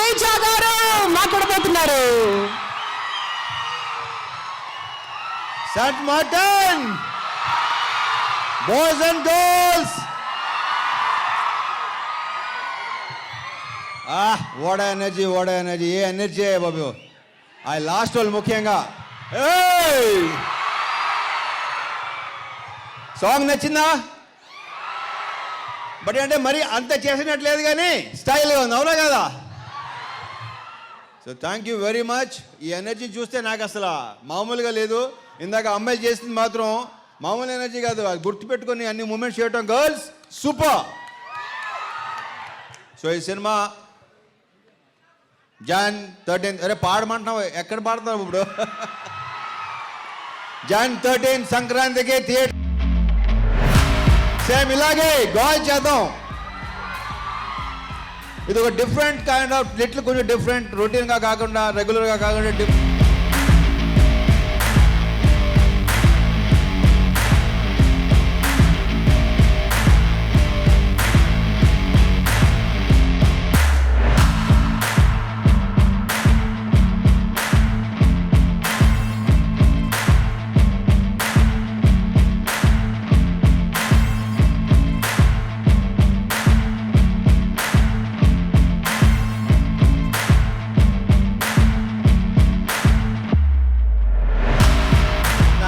రవితేజ గారు మాట్లాడబోతున్నారు. Saint Martin boys and girls, వాడ ఎనర్జీ, వాడ ఎనర్జీ. ఏ ఎనర్జీ బాబు. ఆ లాస్ట్ వాళ్ళు ముఖ్యంగా. సాంగ్ నచ్చిందా? బట్ అంటే మరి అంత చేసినట్లేదు కానీ స్టైల్గా ఉంది, అవునా కదా? So thank you very much. ఈ ఎనర్జీ చూస్తే నాకు అసలు మామూలుగా లేదు. ఇందాక అమ్మాయిలు చేసింది మాత్రం మామూలు ఎనర్జీ కాదు. అది గుర్తుపెట్టుకొని అన్ని మూమెంట్స్ చేయటం. Girls super. సో ఈ సినిమా Jan 13. అరే పాడమంటున్నావు, ఎక్కడ పాడుతున్నావు ఇప్పుడు? Jan 13 సంక్రాంతికి థియేటర్ సేమ్ ఇలాగే గోల్ చేద్దాం. ఇది ఒక డిఫరెంట్ కైండ్ ఆఫ్ లిటిల్, కొంచెం డిఫరెంట్, రొటీన్గా కాకుండా, రెగ్యులర్గా కాకుండా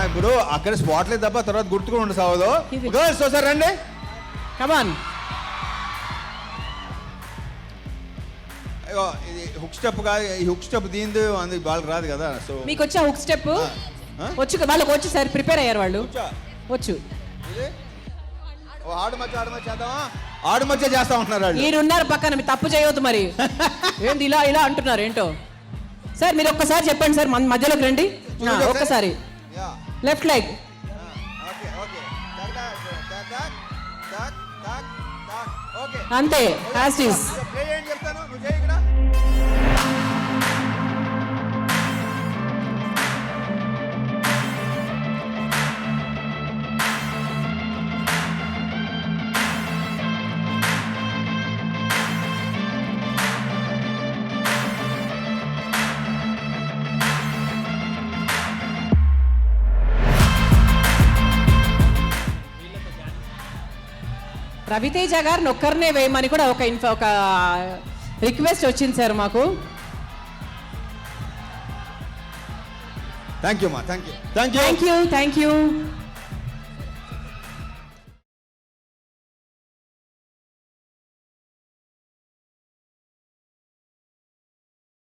ఇప్పుడు అక్కడ స్పాట్లే తప్ప తర్వాత గుర్తుకుని ఉండి సావదు. గర్ల్స్ ఒకసారి రండి, కమాన్. అయ్యో ఇది హుక్ స్టెప్ కాదు, ఈ హుక్ స్టెప్ దీంది అందుకు వాళ్ళకి రాదు కదా. సో మీకు వచ్చా హుక్ స్టెప్? వచ్చు, వాళ్ళకి వచ్చి సరే ప్రిపేర్ అయ్యారు వాళ్ళు. వచ్చు. ఆడు మధ్య చేద్దామా? ఆడు మధ్య చేస్తా ఉంటున్నారు వాళ్ళు. మీరున్నారు పక్కన, మీరు తప్పు చేయవద్దు. మరి ఏంది ఇలా ఇలా అంటున్నారు ఏంటో? సార్ మీరు ఒక్కసారి చెప్పండి సార్, మన మధ్యలోకి రండి ఒక్కసారి. Left leg. అంతే, యాజ్ ఇట్ ఈస్. రవితేజ గారిని ఒక్కరినే వేయమని కూడా ఒక రిక్వెస్ట్ వచ్చింది సార్ మాకు. థ్యాంక్ యూ మా, thank you, thank you, thank you, thank you.